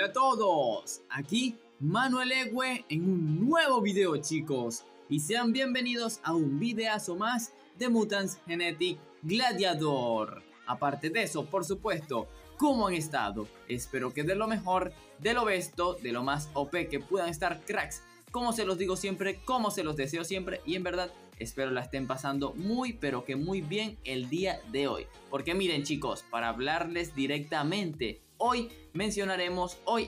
Hola a todos, aquí Manuel Egue en un nuevo video, chicos, y sean bienvenidos a un videazo más de Mutants Genetic Gladiador. Aparte de eso, por supuesto, ¿cómo han estado? Espero que de lo mejor, de lo besto, de lo más OP que puedan estar, cracks. Como se los digo siempre, como se los deseo siempre, y en verdad espero la estén pasando muy pero que muy bien el día de hoy. Porque miren, chicos, para hablarles directamente, hoy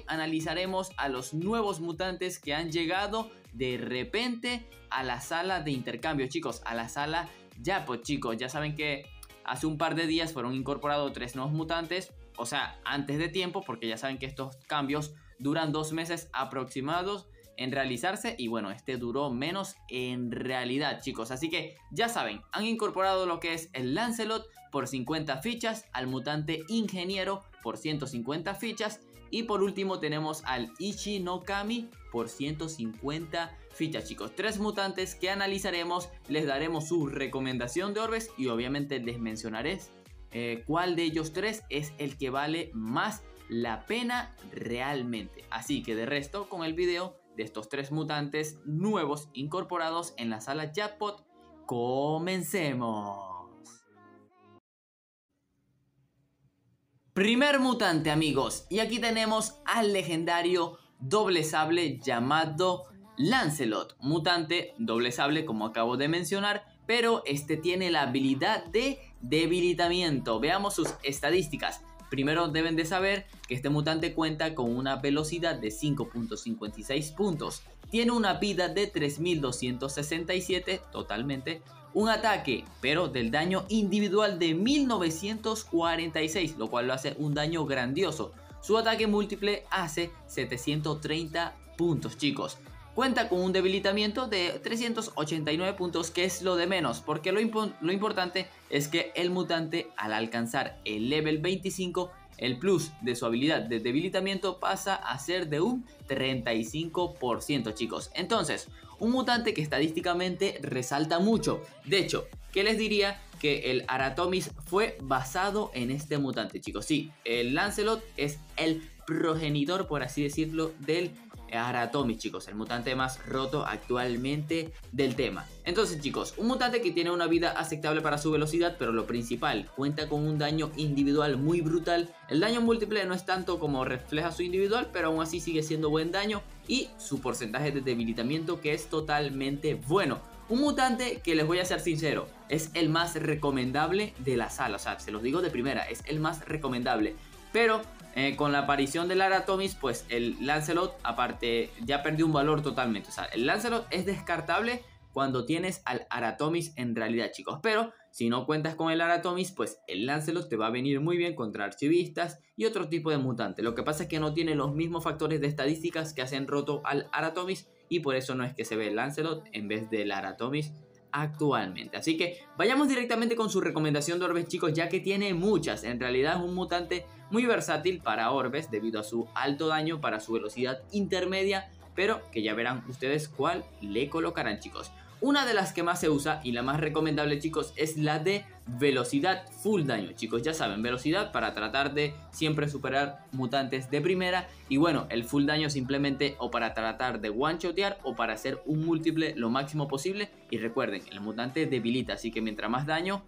analizaremos a los nuevos mutantes que han llegado de repente a la sala de intercambio, chicos, a la sala Jackpot, chicos. Ya saben que hace un par de días fueron incorporados 3 nuevos mutantes, o sea, antes de tiempo, porque ya saben que estos cambios duran 2 meses aproximados en realizarse, y bueno, este duró menos en realidad, chicos. Así que ya saben, han incorporado lo que es el Lancelot por 50 fichas, al mutante ingeniero por 150 fichas, y por último tenemos al Ichi no Kami por 150 fichas, chicos. 3 mutantes que analizaremos, les daremos su recomendación de orbes y obviamente les mencionaré cuál de ellos 3 es el que vale más la pena realmente. Así que de resto, con el video de estos 3 mutantes nuevos incorporados en la sala Jackpot, comencemos. Primer mutante, amigos, y aquí tenemos al legendario doble sable llamado Lancelot. Mutante doble sable, como acabo de mencionar, pero este tiene la habilidad de debilitamiento. Veamos sus estadísticas. Primero deben de saber que este mutante cuenta con una velocidad de 5.56 puntos. Tiene una vida de 3267 totalmente. Un ataque, pero del daño individual de 1946, lo cual lo hace un daño grandioso. Su ataque múltiple hace 730 puntos, chicos. Cuenta con un debilitamiento de 389 puntos, que es lo de menos, porque lo importante es que el mutante, al alcanzar el level 25, el plus de su habilidad de debilitamiento pasa a ser de un 35%, chicos. Entonces, un mutante que estadísticamente resalta mucho. De hecho, ¿qué les diría? Que el Aratomis fue basado en este mutante, chicos. Sí, el Lancelot es el progenitor, por así decirlo, del Aratomis, chicos, el mutante más roto actualmente del tema. Entonces, chicos, un mutante que tiene una vida aceptable para su velocidad, pero lo principal, cuenta con un daño individual muy brutal. El daño múltiple no es tanto como refleja su individual, pero aún así sigue siendo buen daño, y su porcentaje de debilitamiento, que es totalmente bueno. Un mutante que, les voy a ser sincero, es el más recomendable de la sala. O sea, se los digo de primera, es el más recomendable. Pero con la aparición del Aratomis, pues el Lancelot aparte ya perdió un valor totalmente. O sea, el Lancelot es descartable cuando tienes al Aratomis en realidad, chicos. Pero si no cuentas con el Aratomis, pues el Lancelot te va a venir muy bien contra archivistas y otro tipo de mutante. Lo que pasa es que no tiene los mismos factores de estadísticas que hacen roto al Aratomis, y por eso no es que se ve el Lancelot en vez del Aratomis actualmente. Así que vayamos directamente con su recomendación de orbes, chicos, ya que tiene muchas. En realidad es un mutante muy versátil para orbes debido a su alto daño, para su velocidad intermedia, pero que ya verán ustedes cuál le colocarán, chicos. Una de las que más se usa y la más recomendable, chicos, es la de velocidad full daño, chicos. Ya saben, velocidad para tratar de siempre superar mutantes de primera. Y bueno, el full daño simplemente o para tratar de one-shotear o para hacer un múltiple lo máximo posible. Y recuerden, el mutante debilita, así que mientras más daño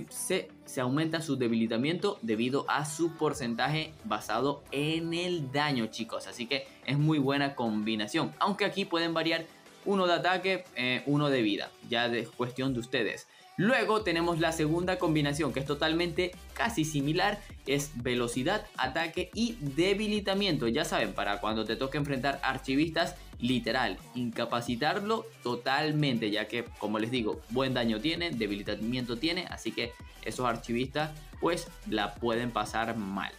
se aumenta su debilitamiento debido a su porcentaje basado en el daño, chicos. Así que es muy buena combinación, aunque aquí pueden variar uno de ataque, uno de vida, ya es cuestión de ustedes. Luego tenemos la segunda combinación, que es totalmente casi similar, es velocidad, ataque y debilitamiento. Ya saben, para cuando te toque enfrentar archivistas, literal, incapacitarlo totalmente, ya que, como les digo, buen daño tiene, debilitamiento tiene, así que esos archivistas pues la pueden pasar mal.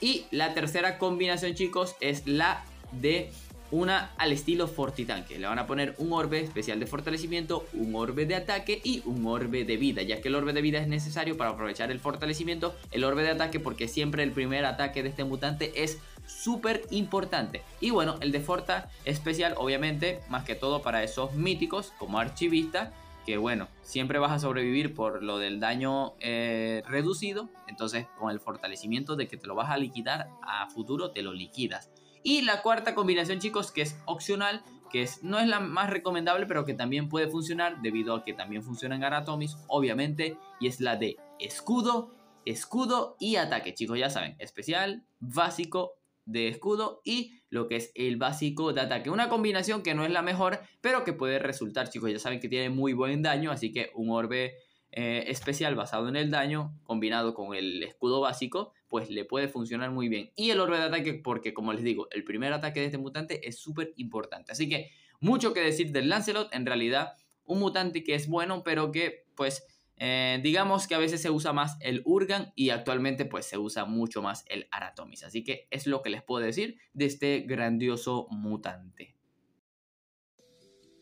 Y la tercera combinación, chicos, es la de una al estilo Fortitanque. Le van a poner un orbe especial de fortalecimiento, un orbe de ataque y un orbe de vida, ya que el orbe de vida es necesario para aprovechar el fortalecimiento. El orbe de ataque porque siempre el primer ataque de este mutante es súper importante. Y bueno, el de Forta especial, obviamente, más que todo para esos míticos como archivista, que bueno, siempre vas a sobrevivir por lo del daño reducido. Entonces con el fortalecimiento de que te lo vas a liquidar a futuro, te lo liquidas. Y la cuarta combinación, chicos, que es opcional, no es la más recomendable, pero que también puede funcionar debido a que también funciona en Aratomis, obviamente, y es la de escudo, escudo y ataque, chicos, ya saben, especial, básico de escudo y lo que es el básico de ataque. Una combinación que no es la mejor, pero que puede resultar, chicos, ya saben que tiene muy buen daño, así que un orbe especial basado en el daño combinado con el escudo básico pues le puede funcionar muy bien. Y el orbe de ataque porque, como les digo, el primer ataque de este mutante es súper importante. Así que mucho que decir del Lancelot. En realidad un mutante que es bueno, pero que pues digamos que a veces se usa más el Urgan y actualmente pues se usa mucho más el Aratomis. Así que es lo que les puedo decir de este grandioso mutante.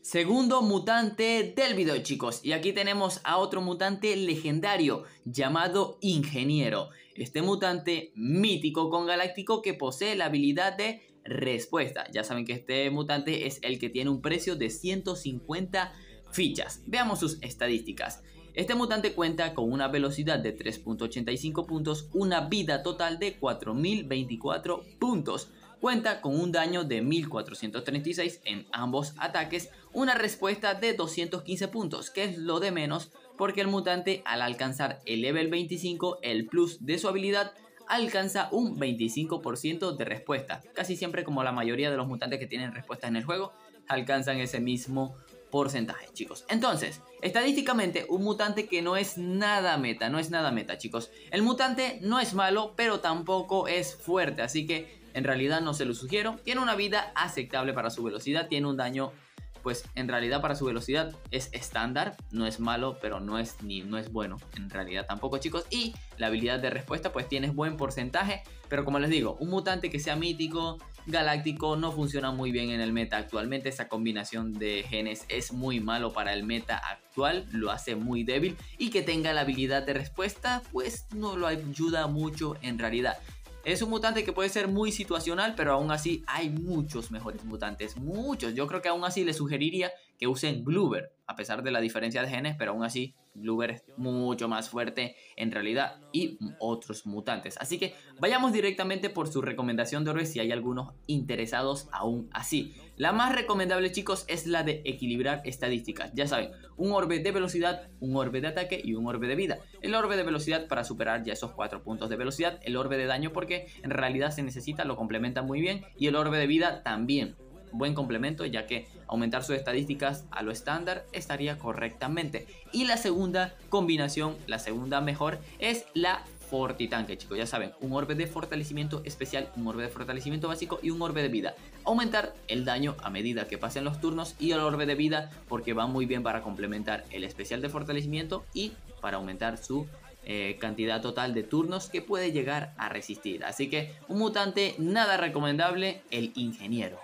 Segundo mutante del video, chicos, y aquí tenemos a otro mutante legendario llamado Ingeniero. Este mutante mítico con galáctico que posee la habilidad de respuesta. Ya saben que este mutante es el que tiene un precio de 150 fichas. Veamos sus estadísticas. Este mutante cuenta con una velocidad de 3.85 puntos, una vida total de 4024 puntos. Cuenta con un daño de 1436 en ambos ataques, una respuesta de 215 puntos, que es lo de menos porque el mutante al alcanzar el level 25, el plus de su habilidad, alcanza un 25% de respuesta. Casi siempre, como la mayoría de los mutantes que tienen respuesta en el juego, alcanzan ese mismo porcentaje, chicos. Entonces, estadísticamente, un mutante que no es nada meta, chicos. El mutante no es malo, pero tampoco es fuerte, así que en realidad no se lo sugiero. Tiene una vida aceptable para su velocidad, tiene un daño, pues en realidad para su velocidad es estándar, no es malo, pero no es bueno, en realidad tampoco, chicos. Y la habilidad de respuesta pues tiene buen porcentaje, pero como les digo, un mutante que sea mítico, galáctico, no funciona muy bien en el meta actualmente. Esa combinación de genes es muy malo para el meta actual, lo hace muy débil, y que tenga la habilidad de respuesta pues no lo ayuda mucho en realidad. Es un mutante que puede ser muy situacional, pero aún así hay muchos mejores mutantes, muchos. Yo creo que aún así les sugeriría que usen Gloober, a pesar de la diferencia de genes, pero aún así Gloober es mucho más fuerte en realidad y otros mutantes. Así que vayamos directamente por su recomendación de orbe si hay algunos interesados aún así. La más recomendable, chicos, es la de equilibrar estadísticas. Ya saben, un orbe de velocidad, un orbe de ataque y un orbe de vida. El orbe de velocidad para superar ya esos 4 puntos de velocidad. El orbe de daño porque en realidad se necesita, lo complementa muy bien. Y el orbe de vida también. Buen complemento, ya que aumentar sus estadísticas a lo estándar estaría correctamente. Y la segunda combinación, la segunda mejor, es la Fortitanque, chicos. Ya saben, un orbe de fortalecimiento especial, un orbe de fortalecimiento básico y un orbe de vida. Aumentar el daño a medida que pasen los turnos y el orbe de vida porque va muy bien para complementar el especial de fortalecimiento y para aumentar su cantidad total de turnos que puede llegar a resistir. Así que un mutante nada recomendable, el Ingeniero.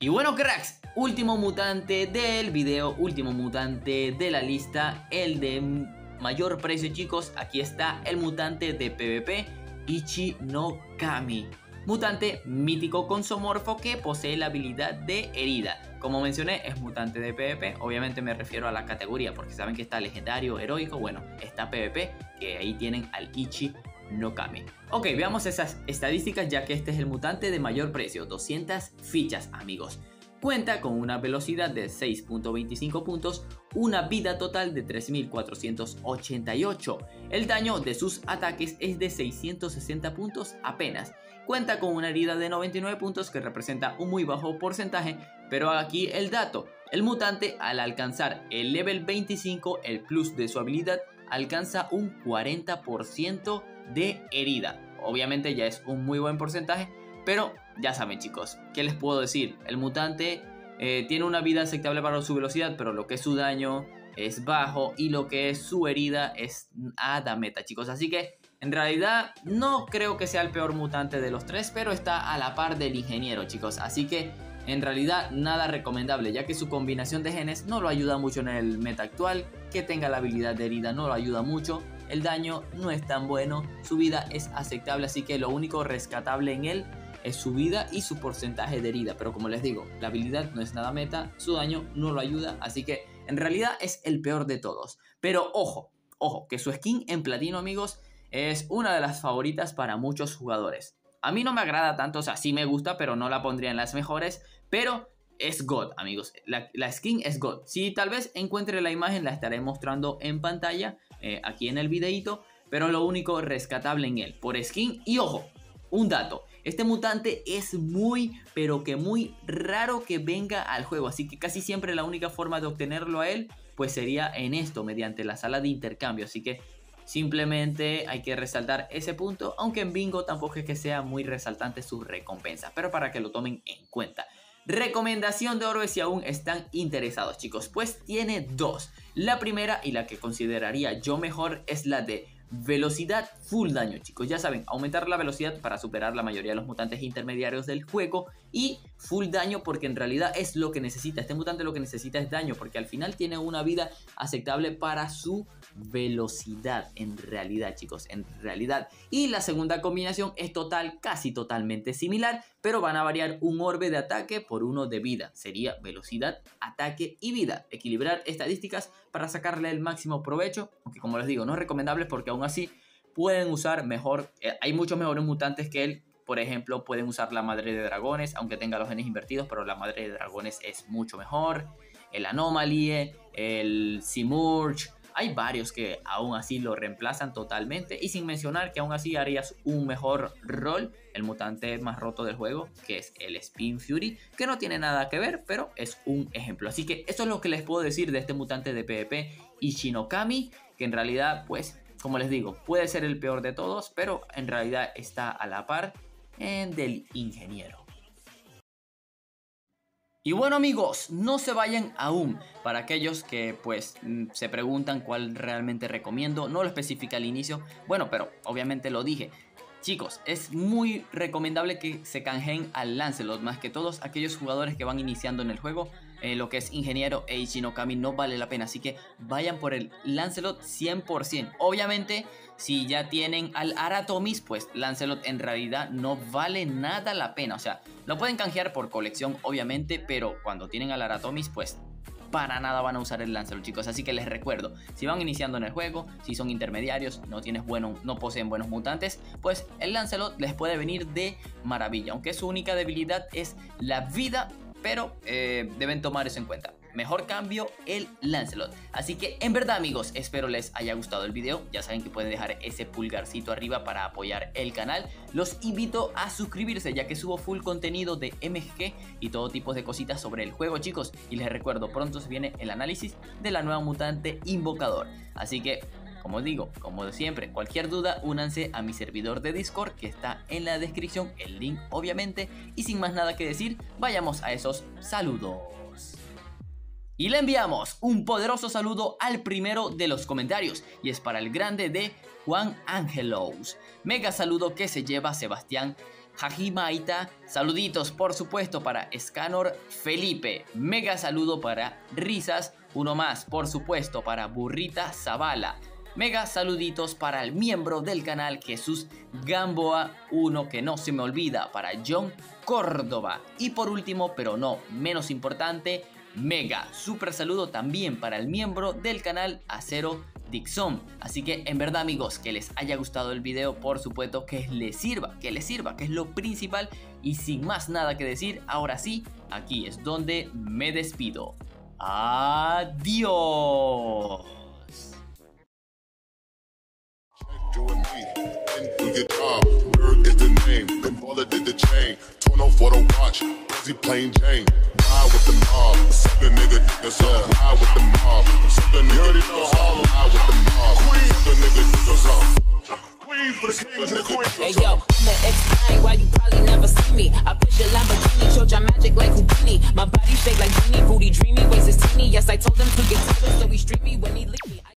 Y bueno, cracks, último mutante del video, último mutante de la lista, el de mayor precio, chicos. Aquí está el mutante de PvP, Ichi no Kami. Mutante mítico consomorfo que posee la habilidad de herida. Como mencioné, es mutante de PvP, obviamente me refiero a la categoría, porque saben que está legendario, heroico, bueno, está PvP, que ahí tienen al Ichi no Kami. Ok, veamos esas estadísticas, ya que este es el mutante de mayor precio, 200 fichas, amigos. Cuenta con una velocidad de 6.25 puntos, una vida total de 3488. El daño de sus ataques es de 660 puntos apenas. Cuenta con una herida de 99 puntos que representa un muy bajo porcentaje, pero aquí el dato. El mutante al alcanzar el level 25, el plus de su habilidad, alcanza un 40% de herida. Obviamente ya es un muy buen porcentaje, pero ya saben, chicos, ¿qué les puedo decir? El mutante tiene una vida aceptable para su velocidad, pero lo que es su daño es bajo y lo que es su herida es nada meta, chicos. Así que en realidad no creo que sea el peor mutante de los tres, pero está a la par del Ingeniero, chicos. Así que en realidad nada recomendable, ya que su combinación de genes no lo ayuda mucho en el meta actual. Que tenga la habilidad de herida no lo ayuda mucho. El daño no es tan bueno, su vida es aceptable, así que lo único rescatable en él es su vida y su porcentaje de herida. Pero como les digo, la habilidad no es nada meta, su daño no lo ayuda, así que en realidad es el peor de todos. Pero ojo, ojo, que su skin en platino, amigos, es una de las favoritas para muchos jugadores. A mí no me agrada tanto, o sea, sí me gusta, pero no la pondría en las mejores. Pero es God, amigos. La skin es God. Si tal vez encuentre la imagen, la estaré mostrando en pantalla, aquí en el videito. Pero lo único rescatable en él, por skin. Y ojo, un dato. Este mutante es muy, pero que muy raro que venga al juego. Así que casi siempre la única forma de obtenerlo a él, pues sería en esto, mediante la sala de intercambio. Así que simplemente hay que resaltar ese punto. Aunque en bingo tampoco es que sea muy resaltante su recompensa, pero para que lo tomen en cuenta. Recomendación de oro si aún están interesados, chicos. Pues tiene dos. La primera y la que consideraría yo mejor es la de velocidad full daño, chicos. Ya saben, aumentar la velocidad para superar la mayoría de los mutantes intermediarios del juego. Y full daño porque en realidad es lo que necesita. Este mutante lo que necesita es daño, porque al final tiene una vida aceptable para su velocidad. En realidad, chicos, en realidad. Y la segunda combinación es casi totalmente similar, pero van a variar un orbe de ataque por uno de vida. Sería velocidad, ataque y vida. Equilibrar estadísticas para sacarle el máximo provecho. Aunque como les digo, no es recomendable porque aún así pueden usar mejor. Hay muchos mejores mutantes que él. Por ejemplo, pueden usar la madre de dragones, aunque tenga los genes invertidos, pero la madre de dragones es mucho mejor. El Anomalie, el Simurgh. Hay varios que aún así lo reemplazan totalmente. Y sin mencionar que aún así harías un mejor rol, el mutante más roto del juego, que es el Spin Fury, que no tiene nada que ver, pero es un ejemplo. Así que eso es lo que les puedo decir de este mutante de PvP Ishinokami, que en realidad, pues, como les digo, puede ser el peor de todos, pero en realidad está a la par del ingeniero. Y bueno, amigos, no se vayan aún. Para aquellos que pues se preguntan cuál realmente recomiendo, no lo especifica al inicio. Bueno, pero obviamente lo dije. Chicos, es muy recomendable que se canjeen al Lancelot, más que todos aquellos jugadores que van iniciando en el juego. Lo que es ingeniero e Ishinokami no vale la pena, así que vayan por el Lancelot 100%. Obviamente, si ya tienen al Aratomis, pues Lancelot en realidad no vale nada la pena. O sea, lo pueden canjear por colección, obviamente, pero cuando tienen al Aratomis, pues para nada van a usar el Lancelot, chicos. Así que les recuerdo, si van iniciando en el juego, si son intermediarios, no poseen buenos mutantes, pues el Lancelot les puede venir de maravilla. Aunque su única debilidad es la vida, pero deben tomar eso en cuenta. Mejor cambio el Lancelot. Así que en verdad, amigos, espero les haya gustado el video. Ya saben que pueden dejar ese pulgarcito arriba para apoyar el canal. Los invito a suscribirse, ya que subo full contenido de MGG y todo tipo de cositas sobre el juego, chicos. Y les recuerdo, pronto se viene el análisis de la nueva mutante Invocador. Así que, como digo, como siempre, cualquier duda, únanse a mi servidor de Discord que está en la descripción, el link obviamente. Y sin más nada que decir, vayamos a esos saludos. Y le enviamos un poderoso saludo al primero de los comentarios, y es para el grande de Juan Angelos. Mega saludo que se lleva Sebastián Hajimaita. Saluditos por supuesto para Scanor Felipe. Mega saludo para Risas. Uno más por supuesto para Burrita Zavala. Mega saluditos para el miembro del canal Jesús Gamboa. Uno que no se me olvida para John Córdoba. Y por último, pero no menos importante, mega super saludo también para el miembro del canal Acero Dixon. Así que en verdad, amigos, que les haya gustado el video, por supuesto que les sirva, que es lo principal. Y sin más nada que decir, ahora sí, aquí es donde me despido. Adiós. Plain Jane, ride with the mob, suck a nigga, that's all. Ride with the mob, suck a nigga, that's all. Ride with the mob, suck a nigga, that's all. Queen for the kings and the queen. Hey yo, I'ma explain why you probably never see me. I push a Lamborghini, show your magic like Houdini. My body shake like Genie, booty dreamy, waist is teeny. Yes, I told him to get to it, so he streamed me when he leave me.